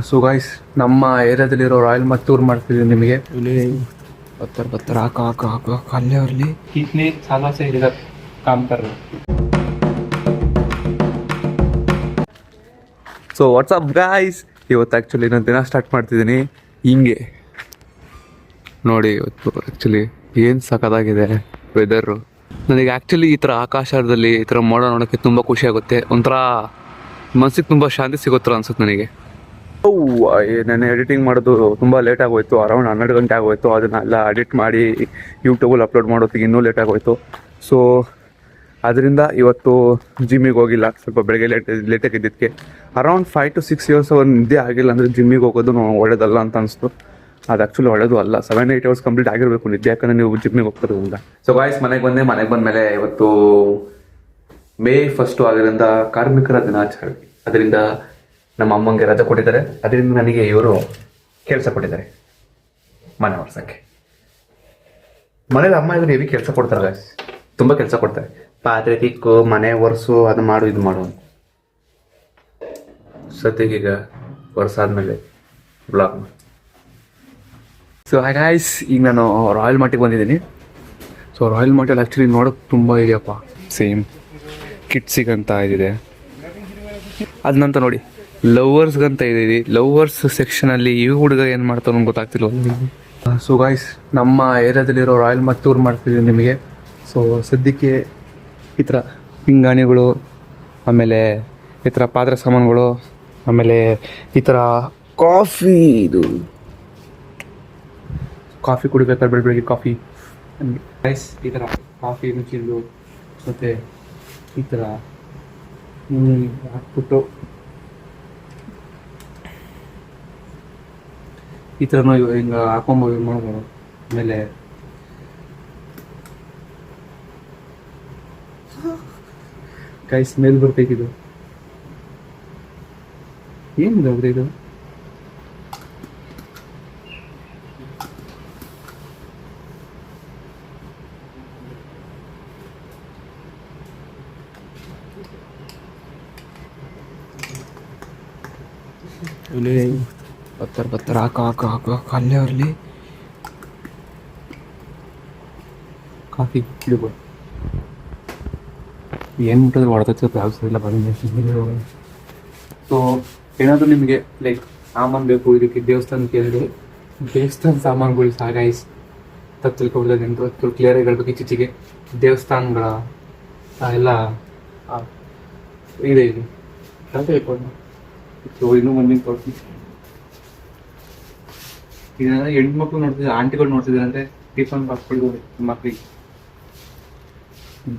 So guys, ನಮ್ಮ ಏರಿಯಾದಲ್ಲಿರೋ royal ಮತ್ tour ಮಾಡ್ತಿದ್ದೀವಿ ನಿಮಗೆ. ಇಲ್ಲಿ ಬತ್ತರ ಹಾಕ ಅಲ್ಲೇ ಅವ್ರಲ್ಲಿ इतने सालों से इधर काम कर रहे हैं. ಸೊ ವಾಟ್ಸಪ್ ಗಾಯ್ಸ್, ಇವತ್ತು ಆ್ಯಕ್ಚುಲಿ ನಾನು ದಿನ ಸ್ಟಾರ್ಟ್ ಮಾಡ್ತಿದ್ದೀನಿ ಹಿಂಗೆ ನೋಡಿ. ಇವತ್ತು ಆ್ಯಕ್ಚುಲಿ ಏನು ಸಖತ್ತಾಗಿದೆ ವೆದರು. ನನಗೆ ಆ್ಯಕ್ಚುಲಿ ಈ ಥರ ಆಕಾಶದಲ್ಲಿ ಈ ಥರ ಮೋಡ ನೋಡೋಕ್ಕೆ ತುಂಬ ಖುಷಿ ಆಗುತ್ತೆ. ಒಂಥರ ಮನಸ್ಸಿಗೆ ತುಂಬ ಶಾಂತಿ ಸಿಗೋತ್ರ ಅನ್ಸುತ್ತೆ ನನಗೆ. ನಾನು ಎಡಿಟಿಂಗ್ ಮಾಡೋದು ತುಂಬ ಲೇಟ್ ಆಗೋಯ್ತು. ಅರೌಂಡ್ 12 ಗಂಟೆ ಆಗೋಯ್ತು. ಅದನ್ನೆಲ್ಲ ಎಡಿಟ್ ಮಾಡಿ ಯೂಟ್ಯೂಬಲ್ಲಿ ಅಪ್ಲೋಡ್ ಮಾಡೋತ್ತಿಗೆ ಇನ್ನೂ ಲೇಟ್ ಆಗೋಯ್ತು. ಸೊ ಅದರಿಂದ ಇವತ್ತು ಜಿಮ್ಮಿಗೆ ಹೋಗಿಲ್ಲ. ಸ್ವಲ್ಪ ಬೆಳಗ್ಗೆ ಲೇಟಾಗಿ ಇದ್ದಿದ್ದಕ್ಕೆ ಅರೌಂಡ್ 5 to 6 years ಒಂದು ನಿದ್ದೆ ಆಗಿಲ್ಲ ಅಂದರೆ ಜಿಮ್ಮಿಗೆ ಹೋಗೋದು ಒಳ್ಳೇದಲ್ಲ ಅಂತ ಅನಿಸ್ತು. ಅದು ಆ್ಯಕ್ಚುಲಿ ಒಳ್ಳೇದು ಅಲ್ಲ. 7-8 hours ಕಂಪ್ಲೀಟ್ ಆಗಿರಬೇಕು ನಿದ್ದೆ, ಯಾಕಂದರೆ ನೀವು ಜಿಮ್ಮಿಗೆ ಹೋಗ್ತಿರೋದ್ರಿಂದ. ಸೊ ಗಾಯ್ಸ್, ಮನೆಗೆ ಬಂದಮೇಲೆ ಇವತ್ತು May 1 ಆಗಿರೋದ್ರಿಂದ ಕಾರ್ಮಿಕರ ದಿನಾಚರಣೆ. ಅದರಿಂದ ನಮ್ಮ ಅಮ್ಮಂಗೆ ರಜೆ ಕೊಟ್ಟಿದ್ದಾರೆ. ಅದರಿಂದ ನನಗೆ ಇವರು ಕೆಲಸ ಕೊಟ್ಟಿದ್ದಾರೆ ಮನೆ ಒರ್ಸೋಕ್ಕೆ. ಮನೇಲಿ ಅಮ್ಮ ಇವರು ಹೆವಿ ಕೆಲಸ ಕೊಡ್ತಾರೆ ಗಾಯ್ಸ್, ತುಂಬ ಕೆಲಸ ಕೊಡ್ತಾರೆ. ಪಾತ್ರೆ ತಿಕ್ಕು, ಮನೆ ಒರೆಸು, ಅದು ಮಾಡು ಇದು ಮಾಡು. ಸದ್ಯಗೀಗ ವರ್ಷಾದ್ಮೇಲೆ ಬ್ಲಾಗ್. ಸೊ ಹಾಯ್ ಗಾಯ್ಸ್, ಈಗ ನಾನು ರಾಯಲ್ ಮಾರ್ಟಿಗೆ ಬಂದಿದ್ದೀನಿ. ಸೊ ರಾಯಲ್ ಮಾರ್ಟಲ್ಲಿ ಆ್ಯಕ್ಚುಲಿ ನೋಡೋಕೆ ತುಂಬ ಇದೆಯಪ್ಪ. ಸೇಮ್ ಕಿಡ್ಸಿಗಂತ ಇದಿದೆ. ಅದ ನಂತರ ನೋಡಿ ಲವರ್ಸ್ಗಂತ ಇದೆ. ಲವರ್ಸ್ ಸೆಕ್ಷನಲ್ಲಿ ಈ ಹುಡುಗ ಏನು ಮಾಡ್ತಾವ ನಮ್ಗೆ ಗೊತ್ತಾಗ್ತಿಲ್ಲ. ಸೊ ಗಾಯ್ಸ್, ನಮ್ಮ ಏರಿಯಾದಲ್ಲಿರೋ ರಾಯಲ್ ಮಾರ್ಟ್ ಟೂರ್ ಮಾಡ್ತಿದ್ದೀನಿ ನಿಮಗೆ. ಸೊ ಸದ್ಯಕ್ಕೆ ಈ ಥರ ಪಿಂಗಾಣಿಗಳು, ಆಮೇಲೆ ಈ ಥರ ಪಾತ್ರೆ ಸಾಮಾನುಗಳು, ಆಮೇಲೆ ಈ ಥರ ಕಾಫಿ, ಇದು ಕಾಫಿ ಕುಡಿಬೇಕಾದ್ರೆ ಬೆಳಗ್ಗೆ ಕಾಫಿ ರೈಸ್, ಈ ಥರ ಕಾಫಿ ರುಚಿಲು, ಮತ್ತು ಈ ಥರ ಹಾಕ್ಬಿಟ್ಟು ಈ ಥರನೂ ಹಿಂಗೆ ಹಾಕೊಂಬೋದು ಮಾಡ್ಬೋದು. ಆಮೇಲೆ ಗೈಸ್ ಸ್ಮೆಲ್ ಬರ್ಬೇಕಿದು. ಏನಿದೆ ಅವ್ರದ್ದು ಇದು? ಬತ್ತರ ಹಾಕ ಅಲ್ಲೇ ಅವ್ರಲ್ಲಿ ಕಾಫಿ ಇಡ್ಬೋದು. ಏನು ಮುಟ್ಟಿದ್ರೆ ಹೊಡೆದ ಯಾವ್ದಿಲ್ಲ ಬಂದ. ಸೊ ಏನಾದರೂ ನಿಮಗೆ ಲೈಕ್ ಸಾಮಾನು ಬೇಕು, ಇದಕ್ಕೆ ದೇವಸ್ಥಾನ ಕೇಳಿದ್ರೆ ದೇವಸ್ಥಾನ ಸಾಮಾನುಗಳು ಸಾಗಾಯಿಸ್ ತಿಳ್ಕೊಬಿಡೋದಂತ ಕ್ಲಿಯರಾಗಿ ಹೇಳ್ಬೇಕು. ಇತ್ತೀಚೆಗೆ ದೇವಸ್ಥಾನಗಳ ಎಲ್ಲ ಇದೆ. ಇದು ಸೊ ಇನ್ನೂ ಮುಂದಿನ ತೋರಿಸ್ತೀನಿ. ಇದನ್ನ ಹೆಣ್ಮಕ್ಳು ನೋಡ್ತಿದ್ದಾರೆ, ಆಂಟಿಗಳು ನೋಡ್ತಿದ್ದಾರೆ. ಅಂದರೆ ಟಿಫನ್ ಬಾಕ್ಸ್ಗಳು ಮಕ್ಕಳಿಗೆ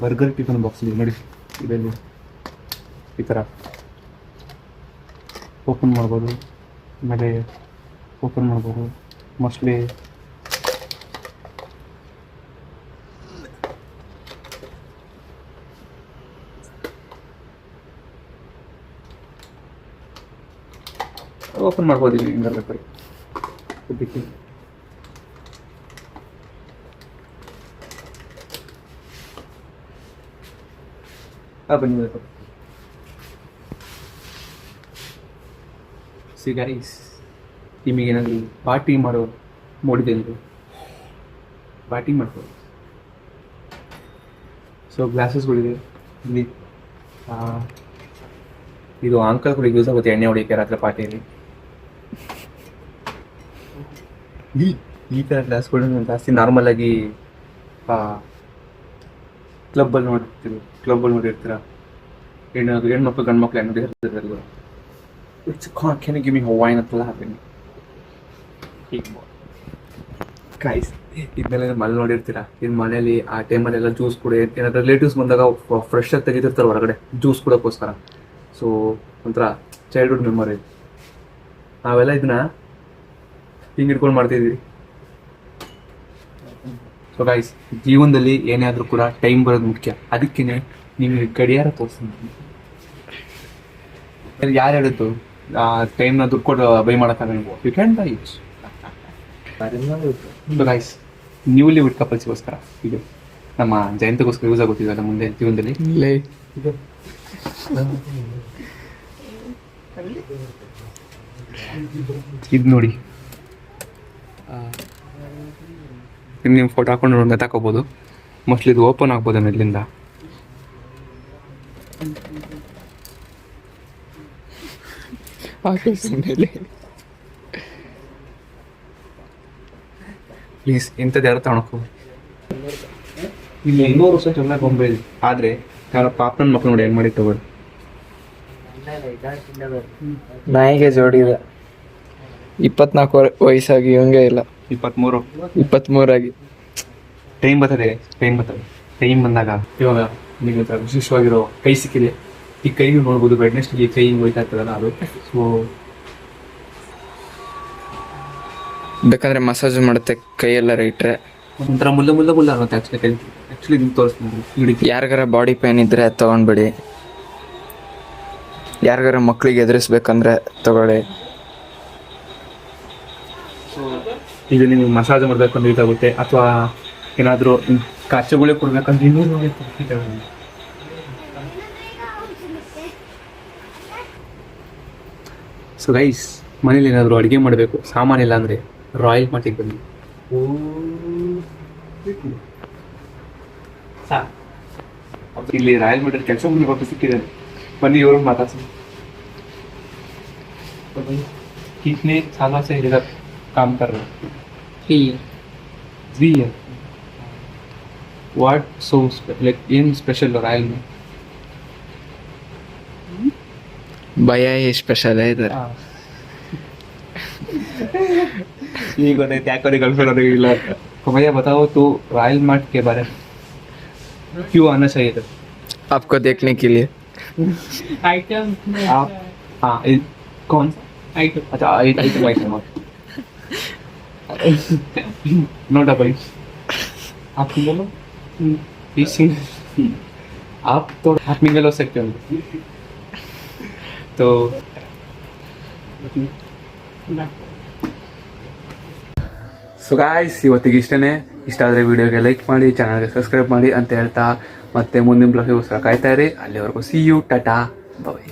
ಬರ್ಗರ್ ಟಿಫನ್ ಬಾಕ್ಸ್ ಇದೆ ನೋಡಿ. ಇದರಲ್ಲಿ ಈ ಥರ ಓಪನ್ ಮಾಡ್ಬೋದು. ಆಮೇಲೆ ಓಪನ್ ಮಾಡ್ಬೋದು. ಮೋಸ್ಟ್ಲಿ ಓಪನ್ ಮಾಡ್ಬೋದು. ಇಲ್ಲಿ ಹಿಂಗೆ ಬೇಕಾದ್ರೆ ಇದಕ್ಕೆ ಬನ್ನಿ. ಸಿ ಗೈಸ್, ನಿಮಗೇನಾದರೂ ಪಾರ್ಟಿ ಮಾಡೋ ಮೂಡಿದೆ ಅಂದರೆ ಪಾರ್ಟಿ ಮಾಡ್ಬೋದು. ಸೊ ಗ್ಲಾಸಸ್ಗಳಿದೆ ಇಲ್ಲಿ. ಇದು ಅಂಕಲ್ಗಳಿಗೆ ಯೂಸ್ ಆಗುತ್ತೆ ಎಣ್ಣೆ ಹೊಡಿಯೋಕ್ಕೆ ರಾತ್ರಿ ಪಾರ್ಟಿಯಲ್ಲಿ. ಈ ಥರ ಗ್ಲಾಸ್ಗಳನ್ನ ಜಾಸ್ತಿ ನಾರ್ಮಲಾಗಿ ಕ್ಲಬ್ಬಲ್ಲಿ ನೋಡಿರ್ತೀರ. ಹೆಣ್ಮಕ್ಳು ಗಂಡ್ಮಕ್ಳು ಎಣ್ಣೆ ಹೊಡಿತಿರ್ತಾರೆ. Can you give me Hawaiian ಅಂತ ಹಾಕ್ತೀನಿ ಗೈಸ್. ಇದನ್ನೆಲ್ಲ ಮಳೆ ನೋಡಿರ್ತೀರ. ಇನ್ನು ಮನೇಲಿ ಆ ಟೈಮಲ್ಲೆಲ್ಲ ಜ್ಯೂಸ್ ಕುಡಿ, ಏನಾದ್ರು ರಿಲೇಟಿವ್ಸ್ ಬಂದಾಗ ಫ್ರೆಶ್ ಆಗಿ ತೆಗಿತಿರ್ತಾರೆ ಹೊರಗಡೆ ಜ್ಯೂಸ್ ಕುಡೋಕ್ಕೋಸ್ಕರ. ಸೊ ಒಂಥರ ಚೈಲ್ಡ್ಹುಡ್ ಮೆಮೊರಿ. ನಾವೆಲ್ಲ ಇದನ್ನ ಹಿಂಗೆ ಇಟ್ಕೊಂಡು ಮಾಡ್ತಿದ್ವಿ. ಸೊ ಗೈಸ್, ಜೀವನದಲ್ಲಿ ಏನೇ ಆದರೂ ಕೂಡ ಟೈಮ್ ಬರೋದು ಮುಖ್ಯ. ಅದಕ್ಕೆ ನಿಮಗೆ ಗಡಿಯಾರ ತೋರಿಸ್ತೀನಿ. ಯಾರು ಹೇಳಿದ್ದು ಟೈಮ್ನ ದುಡ್ಡು ಕೊಟ್ಟು ಬೈ ಮಾಡೋಕ್ಕಾಗಲ್ಲ? You can buy it. Guys, newly wed ಕಪಲ್ಸ್ಗೋಸ್ಕರ ಇದು ನಮ್ಮ ಜಯಂತಿಗೋಸ್ಕರ ಯೂಸ್ ಆಗುತ್ತಿದ್ದಲ್ಲ ಮುಂದೆ ಜೀವನದಲ್ಲಿ. ಇದು ನೋಡಿ, ನೀವು ಫೋಟೋ ಹಾಕೊಂಡು ನೋಡಿ ತಗೋಬೋದು. ಮೋಸ್ಟ್ಲಿ ಇದು ಓಪನ್ ಆಗ್ಬೋದು ಇಲ್ಲಿಂದ. ಪ್ಲೀಸ್ ಇಂಥದ್ದು ಯಾರು ತಗೊಳಕು ಇಲ್ಲಿ 200 ವರ್ಷ ಚೆನ್ನಾಗಿ ಗೊಂಬೆ ಇದೆ. ಆದರೆ ಯಾರ ಪಾಪನ ಮಕ್ಕಳು ನೋಡಿ ಹೆಂಗೆ ಮಾಡಿ ತಗೊಳ್ಳಿ. ನಾಯಿಗೆ ಜೋಡಿ ಇದೆ. 24 ವಯಸ್ಸಾಗಿ ಇವಂಗೆ ಇಲ್ಲ. 23 ಆಗಿ. ಟೈಮ್ ಬರ್ತದೆ. ಟೈಮ್ ಬಂದಾಗ ಇವಾಗ ನಿಮಗೆ ವಿಶೇಷವಾಗಿರೋ ಕೈ ಸಿಕ್ಕಿದೆ. ಈ ಕೈಗೂ ನೋಡ್ಬೋದು, ಬೆಡ್ನೆಸ್ಟ್ ಈ ಕೈ ಹಿಂಗೆ ಹೋಯ್ತಾ ಇರ್ತದಲ್ಲ ಅದು. ಸೊ ಬೇಕಂದ್ರೆ ಮಸಾಜ್ ಮಾಡುತ್ತೆ ಕೈಯೆಲ್ಲ ಇಟ್ರೆ. ಒಂಥರ ಮುಲ್ಲ ಅನ್ನುತ್ತೆ ಆ್ಯಕ್ಚುಲಿ ನಿಮ್ಗೆ ತೋರಿಸ್ತೀನಿ. ಯಾರಿಗಾರ ಬಾಡಿ ಪೇನ್ ಇದ್ರೆ ತಗೊಂಡ್ಬಿಡಿ. ಯಾರಿಗಾರ ಮಕ್ಳಿಗೆ ಎದುರಿಸ್ಬೇಕಂದ್ರೆ ತಗೊಳ್ಳಿ. ಇದು ನಿಮಗೆ ಮಸಾಜ್ ಮಾಡಬೇಕಂದ್ರೆ ಇದಾಗುತ್ತೆ, ಅಥವಾ ಏನಾದರೂ ಕಾಚುಗಳೇ ಕೊಡ್ಬೇಕಂದ್ರೆ ಇನ್ನೂ. ಸೊ ಗೈಸ್, ಮನೇಲಿ ಏನಾದರೂ ಅಡುಗೆ ಮಾಡಬೇಕು, ಸಾಮಾನಿಲ್ಲ ಅಂದರೆ ರಾಯಲ್ ಮಾರ್ಟಿಗೆ ಬನ್ನಿ. ಇಲ್ಲಿ ರಾಯಲ್ ಮಾರ್ಟಿಗೆ ಕೆಲಸ ಮುಂದೆ ಸಿಕ್ಕಿದ್ದಾರೆ. बनी और माता से तो भाई कितने सालों से इधर काम कर रहे हो? 3 years. What so like in special Royal में? भैया ही स्पेशल है इधर. ये कोने क्या करे गर्लफ्रेंड होने के लिए. तो भैया बताओ तो रॉयल मार्ट के बारे में क्यों आना चाहिए था? आपको देखने के लिए. आइटम आप हाँ कौन सा आइटम? अच्छा आइटम नो डबल. आप बोलो आप तो हाथ मिंगल हो सकते हो. तो ಸೊ ಗಾಯ್ಸ್, ಇವತ್ತಿಗೆ ಇಷ್ಟೇ. ಇಷ್ಟ ಆದರೆ ವಿಡಿಯೋಗೆ ಲೈಕ್ ಮಾಡಿ, ಚಾನಲ್ಗೆ ಸಬ್ಸ್ಕ್ರೈಬ್ ಮಾಡಿ ಅಂತ ಹೇಳ್ತಾ ಮತ್ತೆ ಮುಂದಿನ ಬ್ಲಾಗಿಗೋಸ್ಕರ ಕಾಯ್ತಾ ಇರಿ. ಅಲ್ಲಿವರೆಗೂ ಸಿ ಯು, ಟಾಟಾ, ಬಾಯ್.